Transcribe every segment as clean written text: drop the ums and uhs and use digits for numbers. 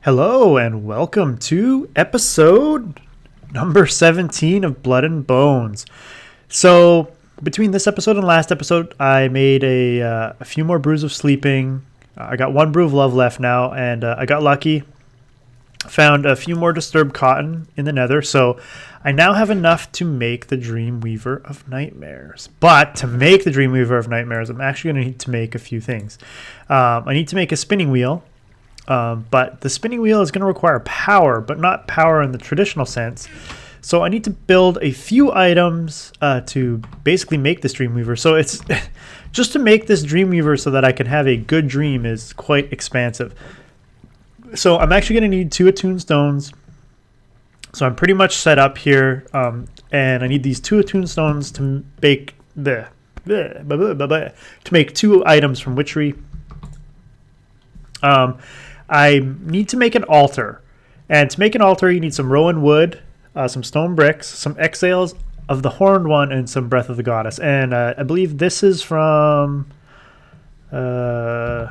Hello and welcome to episode number 17 of Blood and Bones. So between this episode and last episode, I made a few more brews of sleeping. I got one brew of love left now, and I got lucky. Found a few more disturbed cotton in the nether, so I now have enough to make the Dreamweaver of Nightmares. But to make the Dreamweaver of Nightmares, I'm actually going to need to make a few things. I need to make a spinning wheel. But the spinning wheel is going to require power, but not power in the traditional sense. So I need to build a few items to basically make this Dreamweaver. So it's just to make this Dreamweaver so that I can have a good dream is quite expansive. So I'm actually going to need 2 attuned stones. So I'm pretty much set up here, and I need these 2 attuned stones to make to make 2 items from witchery. I need to make an altar, and to make an altar you need some rowan wood, some stone bricks, some exhales of the horned one, and some breath of the goddess. And I believe this is from oak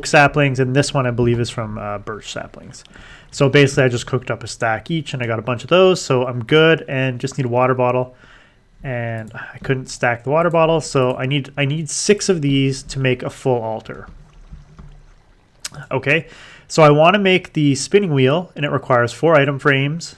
saplings, and this one I believe is from birch saplings. So basically I just cooked up a stack each, and I got a bunch of those, so I'm good, and just need a water bottle. And I couldn't stack the water bottle, so I need 6 of these to make a full altar. Okay, so I want to make the spinning wheel, and it requires 4 item frames,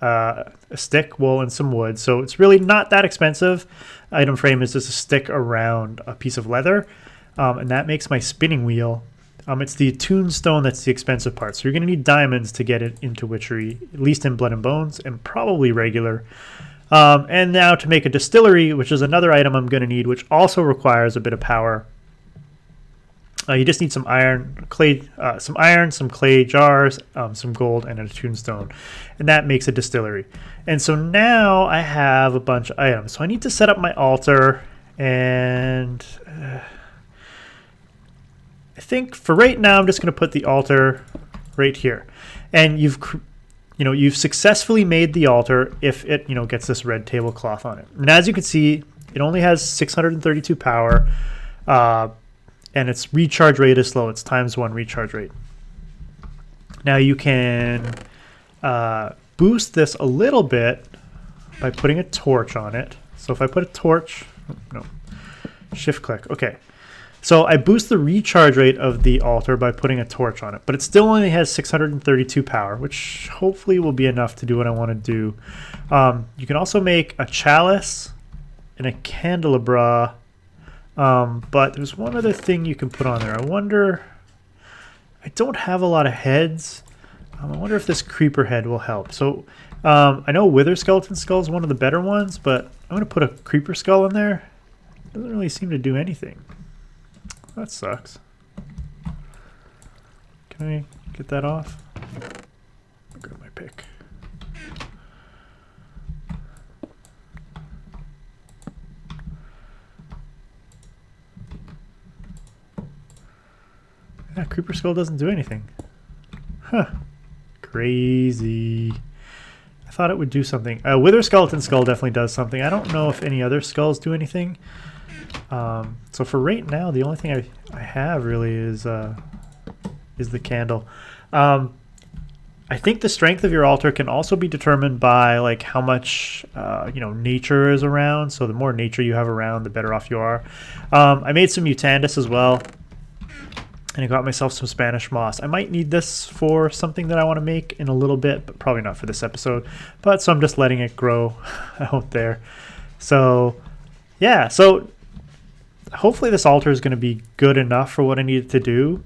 a stick, wool, and some wood. So it's really not that expensive. Item frame is just a stick around a piece of leather, and that makes my spinning wheel. It's the attuned stone that's the expensive part. So you're going to need diamonds to get it into witchery, at least in Blood and Bones, and probably regular. And now to make a distillery, which is another item I'm going to need, which also requires a bit of power. You just need some iron, some clay jars, some gold, and a attuned stone. And that makes a distillery. And so now I have a bunch of items. So I need to set up my altar, and I think for right now I'm just going to put the altar right here. And you've successfully made the altar if it gets this red tablecloth on it. And as you can see, it only has 632 power. And its recharge rate is slow. It's ×1 recharge rate. Now you can boost this a little bit by putting a torch on it. So if I put a torch, shift click. Okay. So I boost the recharge rate of the altar by putting a torch on it, but it still only has 632 power, which hopefully will be enough to do what I want to do. You can also make a chalice and a candelabra. But there's one other thing you can put on there. I wonder, I don't have a lot of heads. I wonder if this creeper head will help. So I know wither skeleton skull is one of the better ones, but I'm going to put a creeper skull in there. Doesn't really seem to do anything. That sucks. Can I get that off? I'll grab my pick. Yeah, creeper skull doesn't do anything. Huh. Crazy. I thought it would do something. Wither skeleton skull definitely does something. I don't know if any other skulls do anything. So for right now, the only thing I have really is the candle. I think the strength of your altar can also be determined by like how much nature is around. So the more nature you have around, the better off you are. I made some mutandis as well. And I got myself some Spanish moss. I might need this for something that I want to make in a little bit, but probably not for this episode. But so I'm just letting it grow out there. So yeah, so hopefully this altar is going to be good enough for what I need it to do,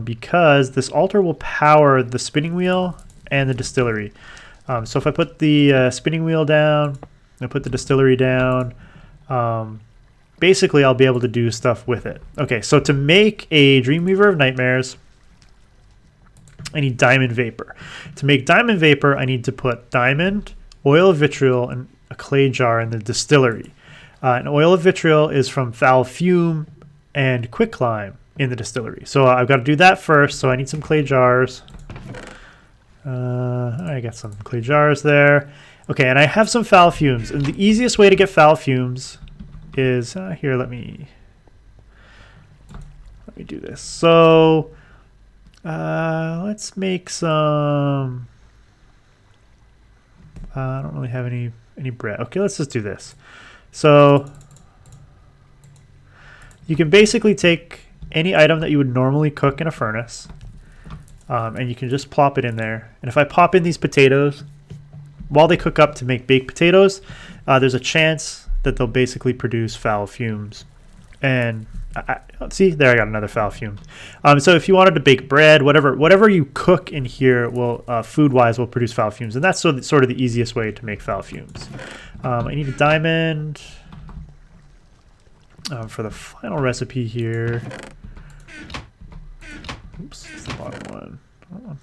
because this altar will power the spinning wheel and the distillery. So if I put the spinning wheel down, I put the distillery down, basically I'll be able to do stuff with it. Okay, so to make a Dreamweaver of Nightmares, I need diamond vapor. To make diamond vapor, I need to put diamond, oil of vitriol, and a clay jar in the distillery. And oil of vitriol is from foul fume and quicklime in the distillery. So I've got to do that first, so I need some clay jars. I got some clay jars there. Okay, and I have some foul fumes. And the easiest way to get foul fumes is here. Let me do this. So Let's make some. I don't really have any bread. Okay, let's just do this. So you can basically take any item that you would normally cook in a furnace, and you can just plop it in there. And if I pop in these potatoes, while they cook up to make baked potatoes, there's a chance that they'll basically produce foul fumes. And see, there I got another foul fume. So if you wanted to bake bread, whatever you cook in here will, food-wise, will produce foul fumes, and that's sort of the easiest way to make foul fumes. I need a diamond for the final recipe here. Oops, it's the bottom one. Oh,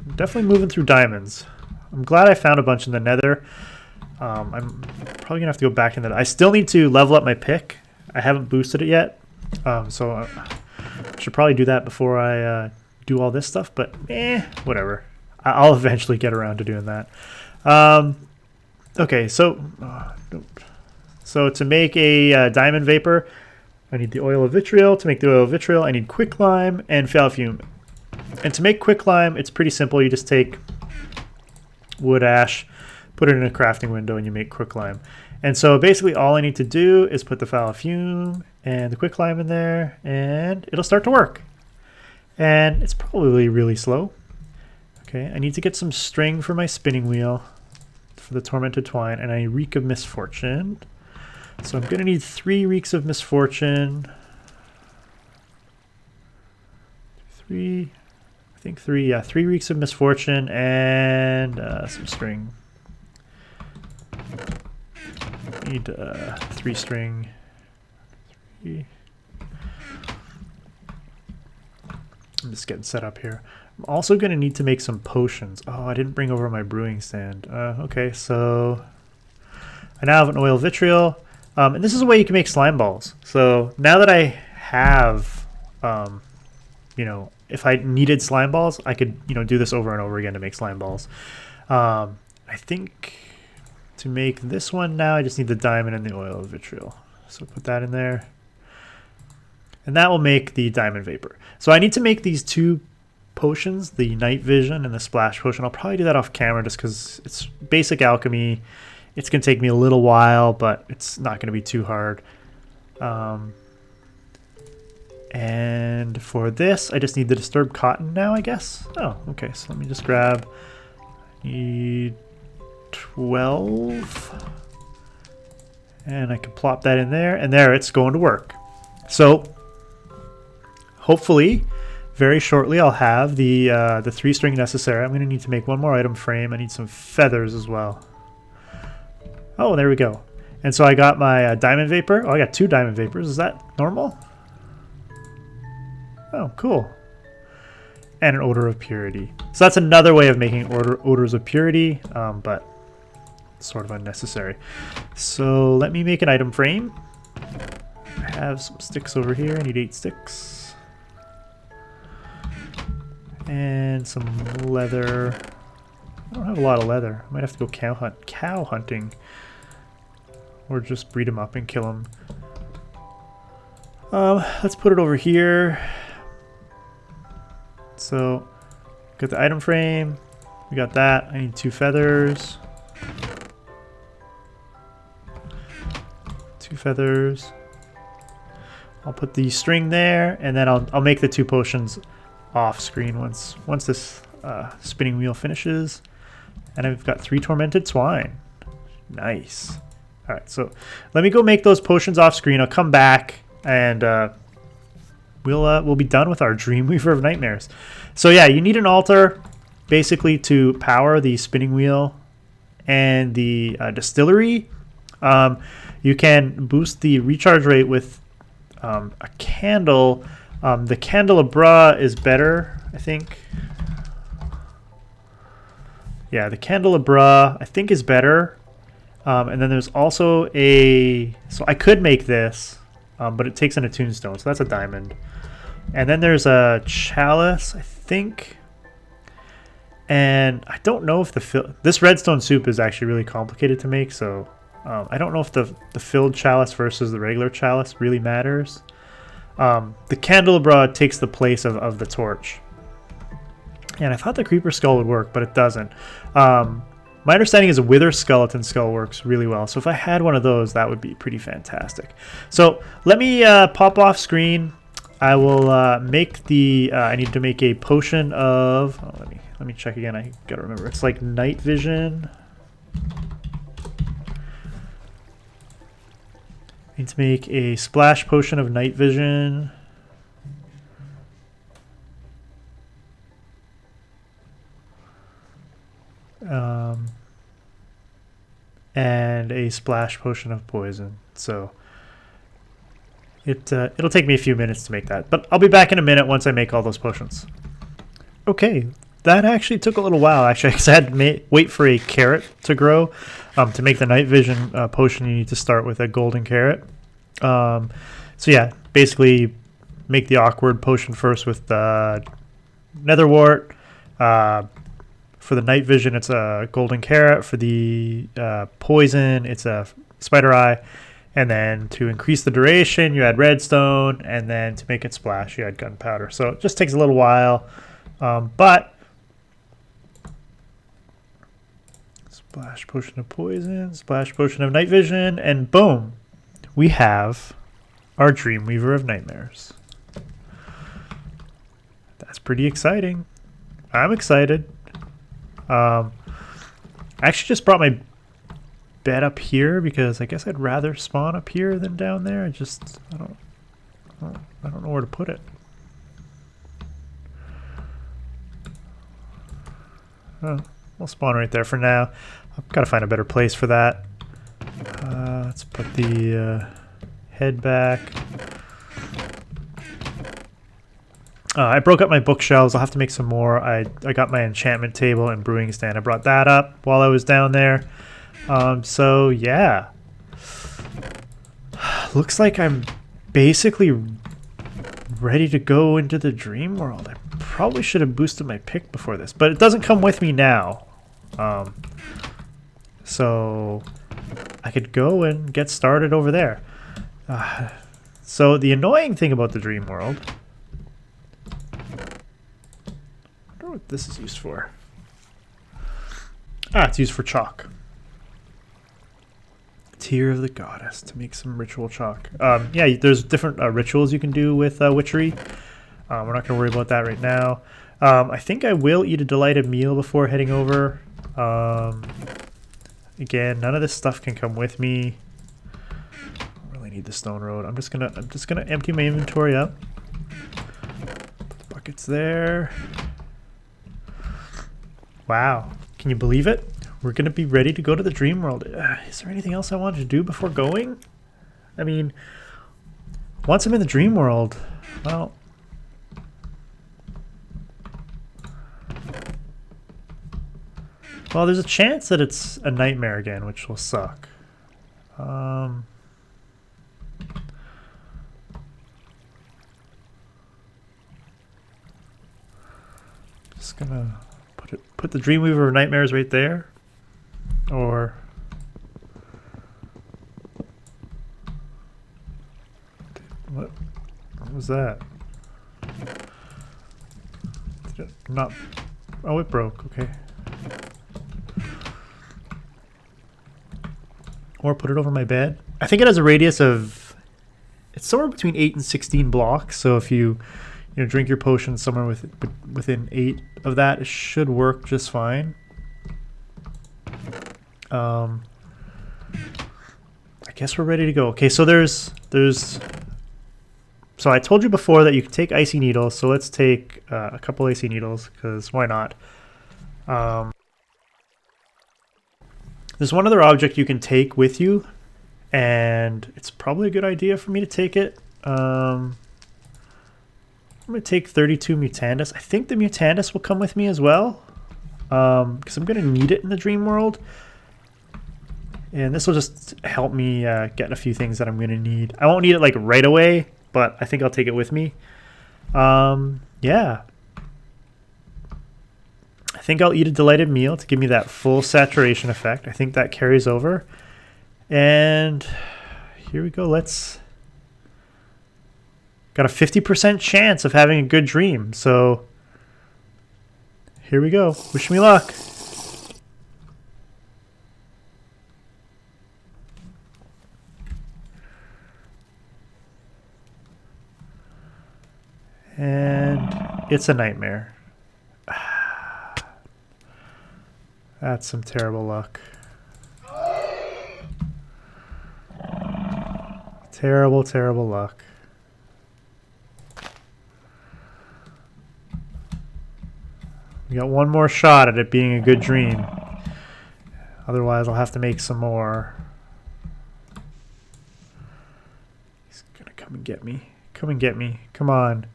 I'm definitely moving through diamonds. I'm glad I found a bunch in the nether. I'm probably gonna have to go back in that. I still need to level up my pick. I haven't boosted it yet, so I should probably do that before I do all this stuff, but whatever. I'll eventually get around to doing that. Okay, so to make a diamond vapor, I need the oil of vitriol. To make the oil of vitriol, I need quicklime and foul fume. And to make quicklime, it's pretty simple. You just take wood ash, put it in a crafting window, and you make quicklime. And so basically all I need to do is put the foul fume and the quicklime in there, and it'll start to work. And it's probably really slow. Okay, I need to get some string for my spinning wheel for the tormented twine, and a reek of misfortune. So I'm going to need 3 reeks of misfortune. 3, I think 3, yeah, 3 reeks of misfortune and some string. Need 3 string. 3. I'm just getting set up here. I'm also going to need to make some potions. Oh, I didn't bring over my brewing stand. Okay, so I now have an oil vitriol. And this is a way you can make slime balls. So now that I have, you know, if I needed slime balls, I could, you know, do this over and over again to make slime balls. I think to make this one now, I just need the diamond and the oil of vitriol. So put that in there. And that will make the diamond vapor. So I need to make these 2 potions, the night vision and the splash potion. I'll probably do that off camera just because it's basic alchemy. It's going to take me a little while, but it's not going to be too hard. And for this, I just need the disturbed cotton now, I guess. Oh, okay. So let me just grab. I need 12. And I can plop that in there. And there, it's going to work. So hopefully, very shortly, I'll have the 3 string necessary. I'm going to need to make 1 more item frame. I need some feathers as well. Oh, there we go. And so I got my diamond vapor. Oh, I got 2 diamond vapors. Is that normal? Oh, cool. And an odor of purity. So that's another way of making odors of purity, but sort of unnecessary. So let me make an item frame. I have some sticks over here. I need 8 sticks. And some leather. I don't have a lot of leather. I might have to go cow hunting. Or just breed them up and kill them. Let's put it over here. So, got the item frame. We got that. I need 2 feathers. 2 feathers. I'll put the string there, and then I'll make the 2 potions off screen once this spinning wheel finishes. And I've got 3 tormented swine. Nice. All right, so let me go make those potions off screen. I'll come back and we'll be done with our Dreamweaver of Nightmares. So yeah, you need an altar basically to power the spinning wheel and the distillery. You can boost the recharge rate with a candle. The candelabra is better, I think. Yeah, the candelabra I think is better. And then there's also so I could make this, but it takes in a tombstone, so that's a diamond. And then there's a chalice, I think. And I don't know if this redstone soup is actually really complicated to make, so I don't know if the filled chalice versus the regular chalice really matters. The candelabra takes the place of the torch. And I thought the creeper skull would work, but it doesn't. My understanding is a wither skeleton skull works really well. So if I had one of those, that would be pretty fantastic. So let me pop off screen. I will make the, I need to make a potion of, oh, let me check again. I gotta remember. It's like night vision. I need to make a splash potion of night vision. And a splash potion of poison. So it'll take me a few minutes to make that, but I'll be back in a minute once I make all those potions. Okay, that actually took a little while actually, because I had to wait for a carrot to grow. To make the night vision potion, you need to start with a golden carrot. So yeah, basically make the awkward potion first with the nether wart. For the night vision, it's a golden carrot. For the poison, it's a spider eye. And then to increase the duration, you add redstone. And then to make it splash, you add gunpowder. So it just takes a little while. But splash potion of poison, splash potion of night vision, and boom, we have our Dreamweaver of Nightmares. That's pretty exciting. I'm excited. I actually just brought my bed up here because I guess I'd rather spawn up here than down there. I don't know where to put it. Oh, we'll spawn right there for now. I've got to find a better place for that. Let's put the head back. I broke up my bookshelves. I'll have to make some more. I got my enchantment table and brewing stand. I brought that up while I was down there. So yeah. Looks like I'm basically ready to go into the dream world. I probably should have boosted my pick before this, but it doesn't come with me now. So I could go and get started over there. So the annoying thing about the dream world, I wonder what this is used for. It's used for chalk. Tear of the Goddess, to make some ritual chalk. Yeah, there's different rituals you can do with witchery. We're not going to worry about that right now. I think I will eat a delighted meal before heading over. Again, none of this stuff can come with me. I don't really need the stone road. I'm just gonna empty my inventory up. Put the buckets there. Wow, can you believe it? We're gonna be ready to go to the dream world. Is there anything else I wanted to do before going? I mean, once I'm in the dream world, well, there's a chance that it's a nightmare again, which will suck. Just gonna put the Dreamweaver of Nightmares right there, or what was that? Did it not? Oh, it broke. Okay. Or put it over my bed. I think it has a radius of, it's somewhere between 8 and 16 blocks. So if you drink your potion somewhere within 8 of that, it should work just fine. I guess we're ready to go. Okay, so so I told you before that you can take icy needles. So let's take a couple icy needles, because why not? There's one other object you can take with you, and it's probably a good idea for me to take it. I'm going to take 32 Mutandis. I think the Mutandis will come with me as well, because I'm going to need it in the dream world. And this will just help me get a few things that I'm going to need. I won't need it like right away, but I think I'll take it with me. Yeah. I think I'll eat a delighted meal to give me that full saturation effect. I think that carries over. And here we go. Got a 50% chance of having a good dream. So Here we go. Wish me luck. And it's a nightmare. That's some terrible luck. Terrible, terrible luck. We got one more shot at it being a good dream. Otherwise, I'll have to make some more. He's gonna come and get me. Come and get me. Come on.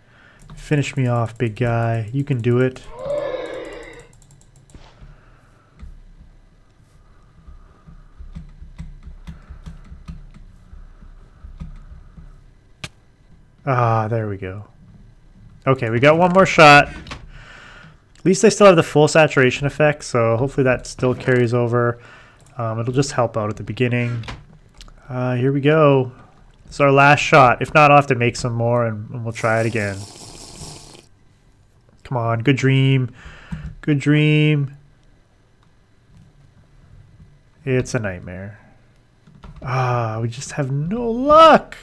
Finish me off, big guy. You can do it. Ah, there we go. Okay, we got one more shot. At least I still have the full saturation effect, so hopefully that still carries over. It'll just help out at the beginning. Here we go. This is our last shot. If not, I'll have to make some more and we'll try it again. Come on, good dream. Good dream. It's a nightmare. We just have no luck.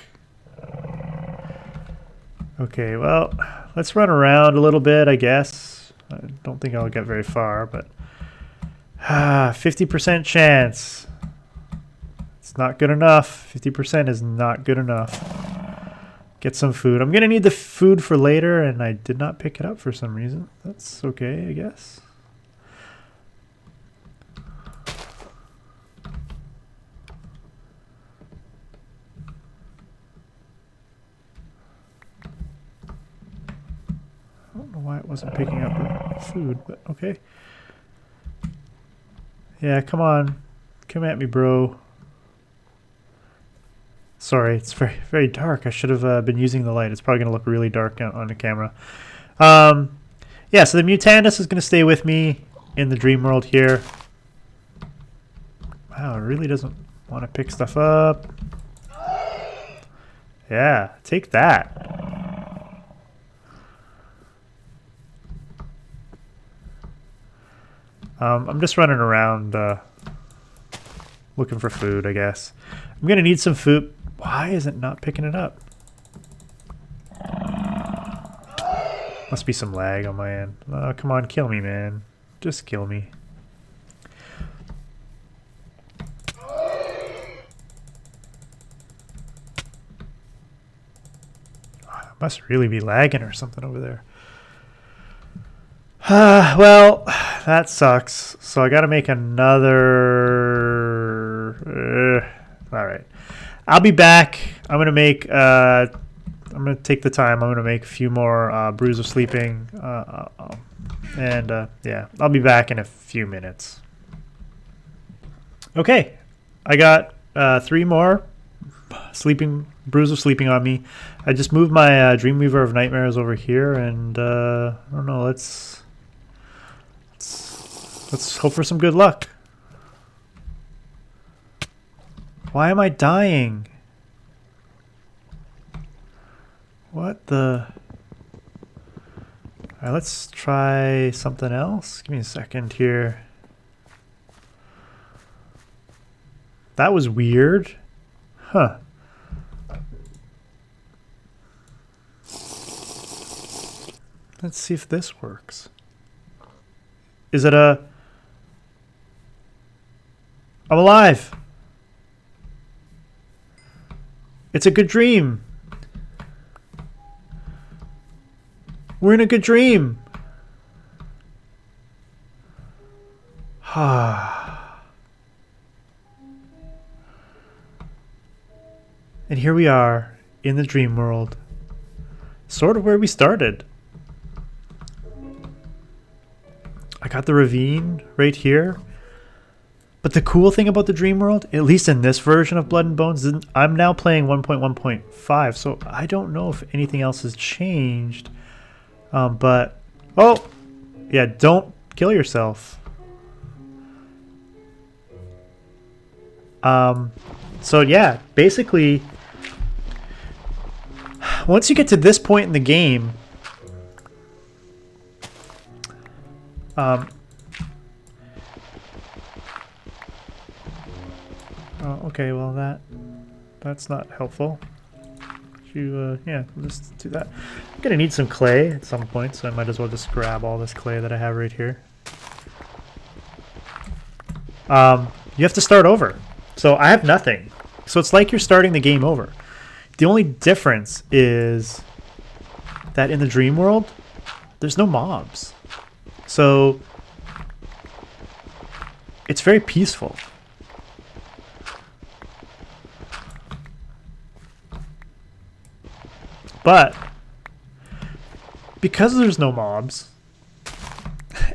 Okay, well, let's run around a little bit, I guess. I don't think I'll get very far, but 50% chance. It's not good enough. 50% is not good enough. Get some food. I'm gonna need the food for later, and I did not pick it up for some reason. That's okay, I guess. I don't know why it wasn't picking up the food, but okay. Yeah, come on. Come at me, bro. Sorry, it's very, very dark. I should have been using the light. It's probably going to look really dark on the camera. Yeah, so the Mutandis is going to stay with me in the dream world here. Wow, it really doesn't want to pick stuff up. Yeah, take that. I'm just running around looking for food, I guess. I'm going to need some food. Why is it not picking it up? Must be some lag on my end. Oh, come on, kill me, man. Just kill me. It must really be lagging or something over there. Well, that sucks. So I got to make another... Alright. I'll be back. I'm gonna make I'm gonna take the time. I'm gonna make a few more brews of sleeping, and yeah, I'll be back in a few minutes. Okay, I got 3 more brews of sleeping on me. I just moved my Dreamweaver of Nightmares over here, and I don't know. Let's hope for some good luck. Why am I dying? What the... Alright, let's try something else. Give me a second here. That was weird. Huh. Let's see if this works. Is it a... I'm alive! It's a good dream. We're in a good dream. And here we are in the dream world. Sort of where we started. I got the ravine right here. But the cool thing about the dream world, at least in this version of Blood and Bones, I'm now playing 1.1.5, so I don't know if anything else has changed. But, oh, yeah, don't kill yourself. So yeah, basically, once you get to this point in the game, Oh, okay, well that's not helpful. Yeah, we'll just do that. I'm gonna need some clay at some point, so I might as well just grab all this clay that I have right here. You have to start over. So I have nothing. So it's like you're starting the game over. The only difference is that in the dream world, there's no mobs. So it's very peaceful. But because there's no mobs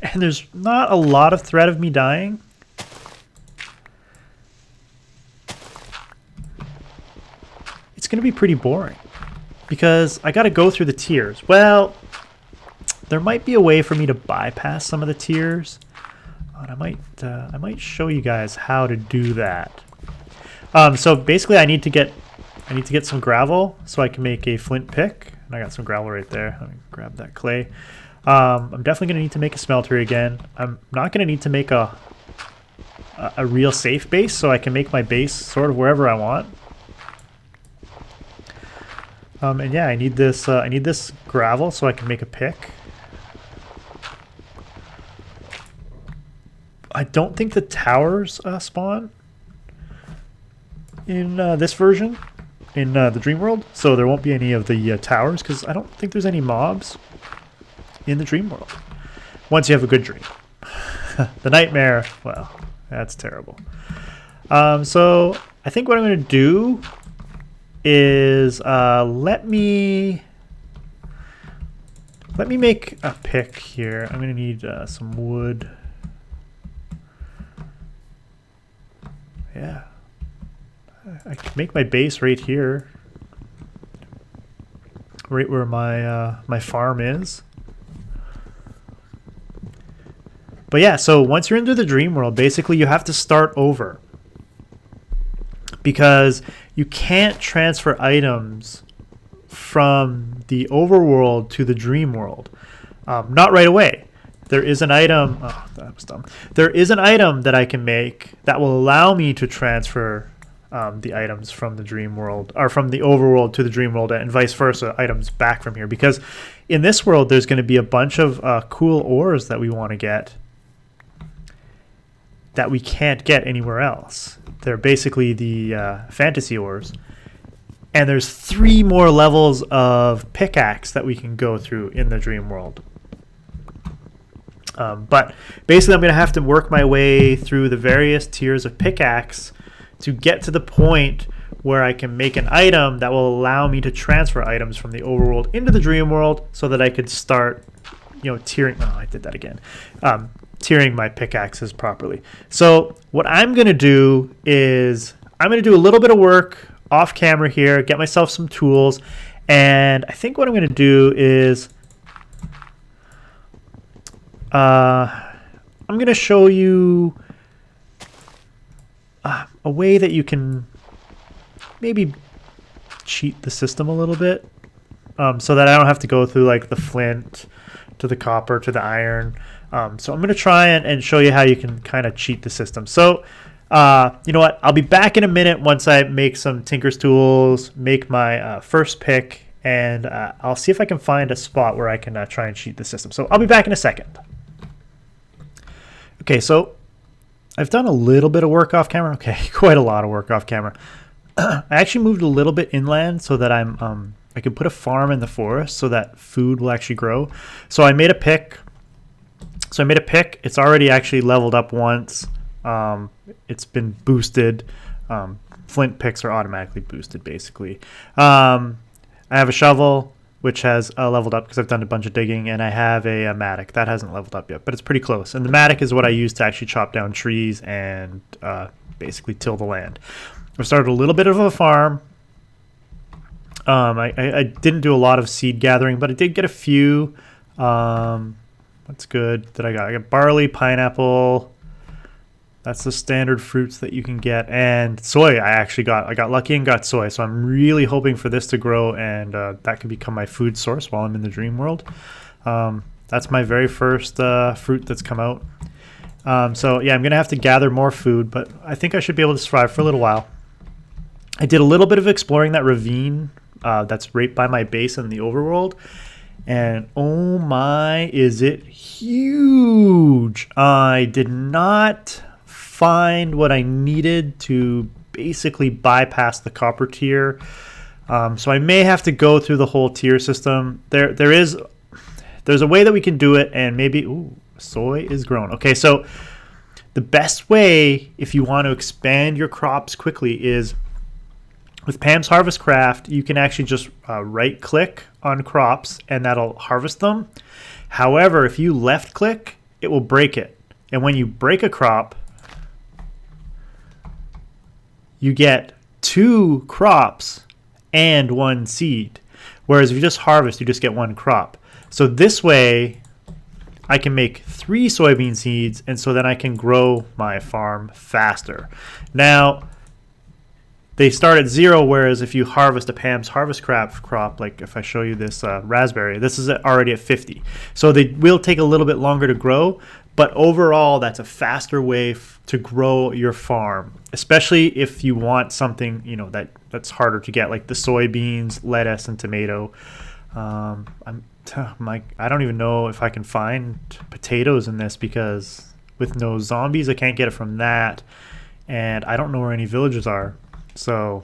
and there's not a lot of threat of me dying, it's going to be pretty boring because I got to go through the tiers. Well, there might be a way for me to bypass some of the tiers. And I might show you guys how to do that. So basically I need to get some gravel so I can make a flint pick. And I got some gravel right there. Let me grab that clay. I'm definitely going to need to make a smeltery again. I'm not going to need to make a real safe base, so I can make my base sort of wherever I want. And yeah, I need this gravel so I can make a pick. I don't think the towers spawn in this version. In the dream world, so there won't be any of the towers because I don't think there's any mobs in the dream world once you have a good dream. The nightmare, well, that's terrible. So I think what I'm going to do is let me make a pick here. I'm going to need some wood. Yeah, I can make my base right here, right where my farm is. But yeah, so once you're into the dream world, basically you have to start over because you can't transfer items from the overworld to the dream world. Not right away. There is an item. Oh, that was dumb. There is an item that I can make that will allow me to transfer the items from the dream world, or from the overworld to the dream world, and vice versa, items back from here. Because in this world, there's going to be a bunch of cool ores that we want to get that we can't get anywhere else. They're basically the fantasy ores. And there's 3 more levels of pickaxe that we can go through in the dream world. But basically, I'm going to have to work my way through the various tiers of pickaxe to get to the point where I can make an item that will allow me to transfer items from the overworld into the dream world so that I could start, tiering. Oh, I did that again. Tiering my pickaxes properly. So what I'm going to do is I'm going to do a little bit of work off camera here, get myself some tools, and I think what I'm going to do is I'm going to show you a way that you can maybe cheat the system a little bit, so that I don't have to go through like the flint to the copper to the iron. So I'm going to try and show you how you can kind of cheat the system. So you know what? I'll be back in a minute once I make some Tinker's tools, make my first pick, and I'll see if I can find a spot where I can try and cheat the system. So I'll be back in a second. Okay, so I've done a little bit of work off camera. Okay, quite a lot of work off camera. I actually moved a little bit inland so that I can put a farm in the forest so that food will actually grow. So I made a pick. It's already actually leveled up once. It's been boosted. Flint picks are automatically boosted, basically. I have a shovel, which has leveled up because I've done a bunch of digging, and I have a mattock. That hasn't leveled up yet, but it's pretty close. And the mattock is what I use to actually chop down trees and basically till the land. I've started a little bit of a farm. I didn't do a lot of seed gathering, but I did get a few. That's good that I got. I got barley, pineapple. That's the standard fruits that you can get. And soy, I got lucky and got soy. So I'm really hoping for this to grow, and that can become my food source while I'm in the dream world. That's my very first fruit that's come out. So yeah, I'm going to have to gather more food, but I think I should be able to survive for a little while. I did a little bit of exploring that ravine that's right by my base in the overworld. And oh my, is it huge. I did not find what I needed to basically bypass the copper tier. So I may have to go through the whole tier system. There's a way that we can do it, and maybe, ooh, soy is grown. Okay, so the best way if you want to expand your crops quickly is with Pam's Harvest Craft. You can actually just right click on crops and that'll harvest them. However, if you left click, it will break it. And when you break a crop, you get 2 crops and 1 seed. Whereas if you just harvest, you just get 1 crop. So this way I can make 3 soybean seeds, and so then I can grow my farm faster. Now, they start at 0, whereas if you harvest a Pam's Harvest Craft crop, like if I show you this raspberry, this is already at 50. So they will take a little bit longer to grow, but overall that's a faster way to grow your farm, especially if you want something, you know, that's harder to get, like the soybeans, lettuce, and tomato. I don't even know if I can find potatoes in this, because with no zombies I can't get it from that, and I don't know where any villages are. So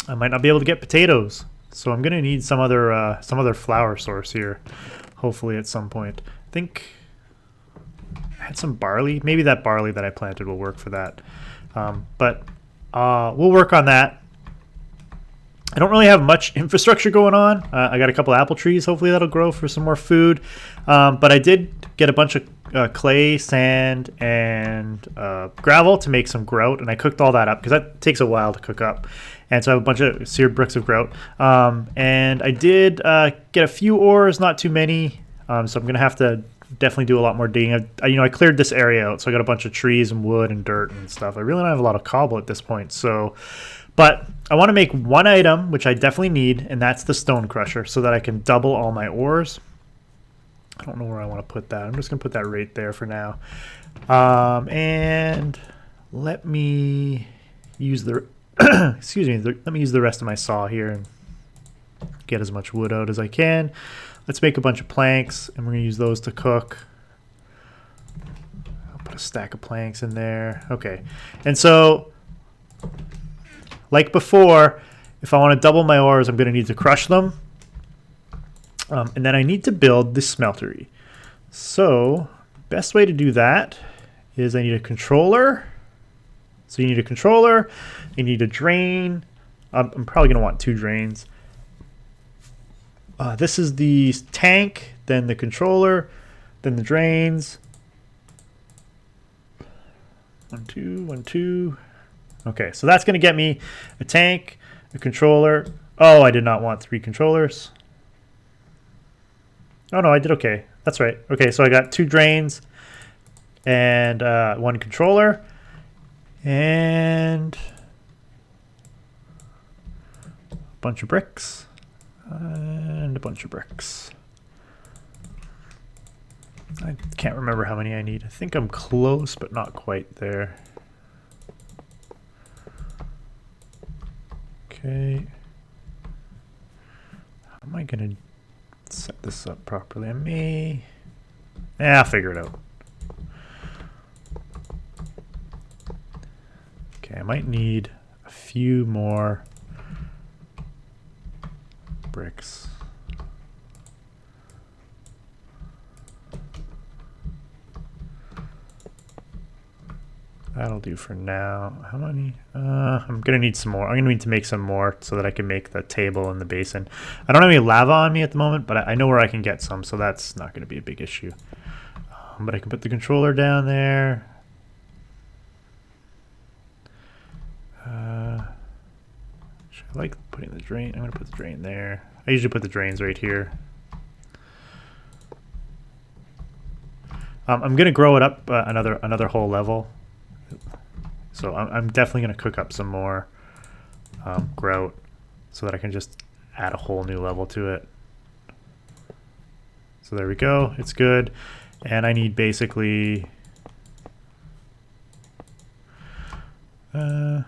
I might not be able to get potatoes. So I'm gonna need some other flour source here, hopefully at some point. I think I had some barley. Maybe that barley that I planted will work for that. But we'll work on that. I don't really have much infrastructure going on. I got a couple apple trees. Hopefully that'll grow for some more food. But I did get a bunch of clay, sand, and gravel to make some grout, and I cooked all that up because that takes a while to cook up. And so I have a bunch of seared bricks of grout. And I did get a few ores, not too many. So I'm gonna have to definitely do a lot more digging. I cleared this area out, so I got a bunch of trees and wood and dirt and stuff. I really don't have a lot of cobble at this point. So, but I want to make one item, which I definitely need, and that's the stone crusher, so that I can double all my ores. I don't know where I want to put that. I'm just going to put that right there for now. And let me use the excuse me, let me use the rest of my saw here and get as much wood out as I can. Let's make a bunch of planks, and we're going to use those to cook. I'll put a stack of planks in there. Okay. And so, like before, if I want to double my ores, I'm going to need to crush them. And then I need to build the smeltery. So, best way to do that is I need a controller. So you need a controller, you need a drain. I'm probably going to want 2 drains. This is the tank, then the controller, then the drains. 1, 2, 1, 2. Okay, so that's going to get me a tank, a controller. Oh, I did not want 3 controllers. Oh no, I did okay. That's right. Okay, so I got 2 drains and 1 controller and a bunch of bricks and a bunch of bricks. I can't remember how many I need. I think I'm close, but not quite there. Okay. How am I gonna set this up properly? I may... I'll figure it out. Okay, I might need a few more bricks. That'll do for now. How many? I'm gonna need some more. I'm gonna need to make some more so that I can make the table and the basin. I don't have any lava on me at the moment, but I know where I can get some, so that's not gonna be a big issue. But I can put the controller down there. Should I like putting the drain? I'm gonna put the drain there. I usually put the drains right here. I'm gonna grow it up another whole level. So I'm definitely going to cook up some more grout so that I can just add a whole new level to it. So So there we go. It's good. And I need basically... I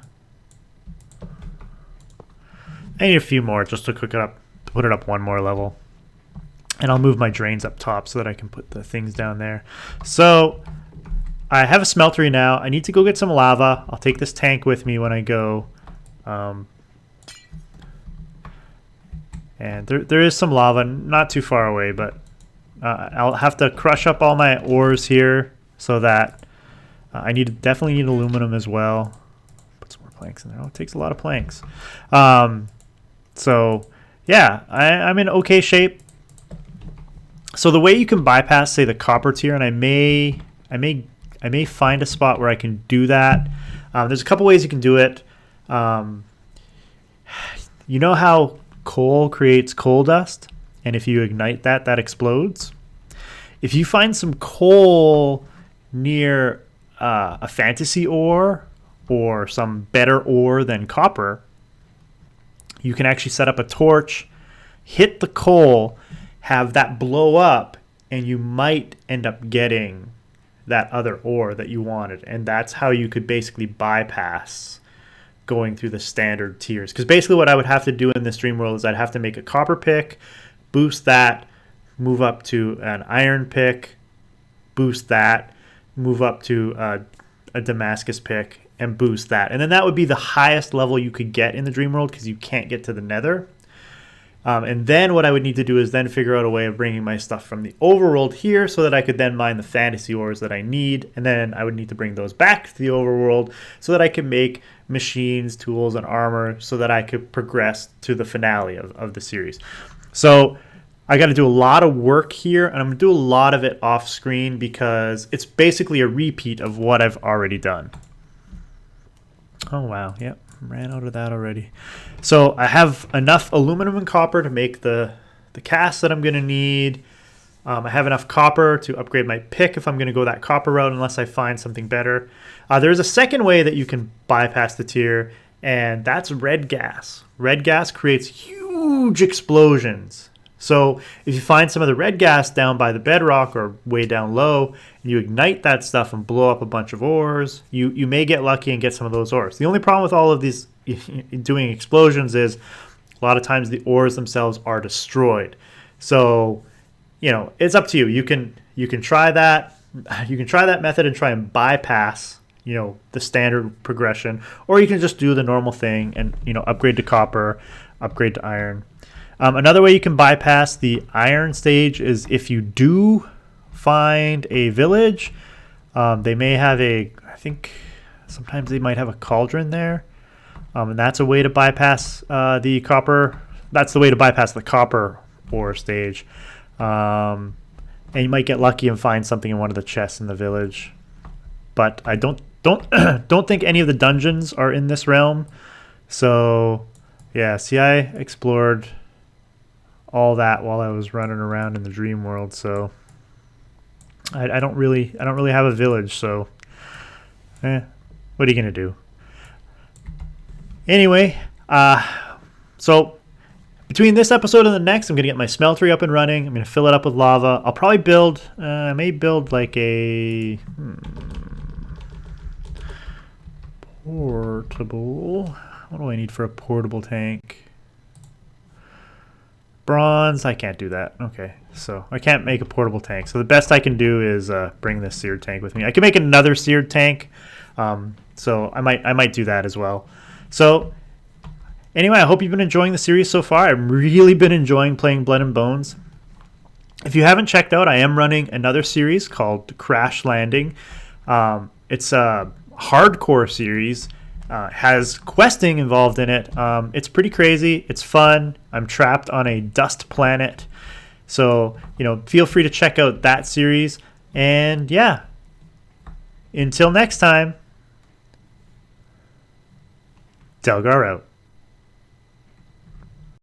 need a few more just to cook it up, to put it up one more level. And I'll move my drains up top so that I can put the things down there. So I have a smeltery now. I need to go get some lava. I'll take this tank with me when I go. And there is some lava, not too far away, but I'll have to crush up all my ores here so that I definitely need aluminum as well. Put some more planks in there. Oh, it takes a lot of planks. So yeah, I'm in okay shape. So the way you can bypass, say, the copper tier, and I may find a spot where I can do that. There's a couple ways you can do it. You know how coal creates coal dust, and if you ignite that, that explodes? If you find some coal near a fantasy ore or some better ore than copper, you can actually set up a torch, hit the coal, have that blow up, and you might end up getting that other ore that you wanted. And that's how you could basically bypass going through the standard tiers. Because basically what I would have to do in this dream world is I'd have to make a copper pick, boost that, move up to an iron pick, boost that, move up to a Damascus pick, and boost that. And then that would be the highest level you could get in the dream world because you can't get to the nether. And then what I would need to do is then figure out a way of bringing my stuff from the overworld here so that I could then mine the fantasy ores that I need. And then I would need to bring those back to the overworld so that I could make machines, tools, and armor so that I could progress to the finale of the series. So I got to do a lot of work here, and I'm going to do a lot of it off screen because it's basically a repeat of what I've already done. Oh, wow. Yep. Ran out of that already. So I have enough aluminum and copper to make the cast that I'm going to need. I have enough copper to upgrade my pick if I'm going to go that copper route unless I find something better. There's a second way that you can bypass the tier, and that's red gas. Red gas creates huge explosions. So if you find some of the red gas down by the bedrock or way down low, and you ignite that stuff and blow up a bunch of ores, you may get lucky and get some of those ores. The only problem with all of these doing explosions is a lot of times the ores themselves are destroyed. So, you know, it's up to you. You can try that. You can try that method and try and bypass, you know, the standard progression, or you can just do the normal thing and, you know, upgrade to copper, upgrade to iron. Another way you can bypass the iron stage is if you do find a village, they may have I think sometimes they might have a cauldron there, and that's a way to bypass the copper. That's the way to bypass the copper ore stage, and you might get lucky and find something in one of the chests in the village. But I don't think any of the dungeons are in this realm. So yeah, see, I explored all that while I was running around in the dream world, so I don't really have a village, so what are you gonna do? Anyway, so between this episode and the next, I'm gonna get my smeltery up and running. I'm gonna fill it up with lava. I'll probably build I may build like a portable. What do I need for a portable tank? Bronze. I can't do that. Okay, so I can't make a portable tank. So the best I can do is bring this seared tank with me. I can make another seared tank, so I might do that as well. So anyway, I hope you've been enjoying the series so far. I've really been enjoying playing Blood and Bones. If you haven't checked out, I am running another series called Crash Landing. It's a hardcore series. Has questing involved in it. It's pretty crazy. It's fun. I'm trapped on a dust planet. So, you know, feel free to check out that series. And yeah, until next time, Delgar out.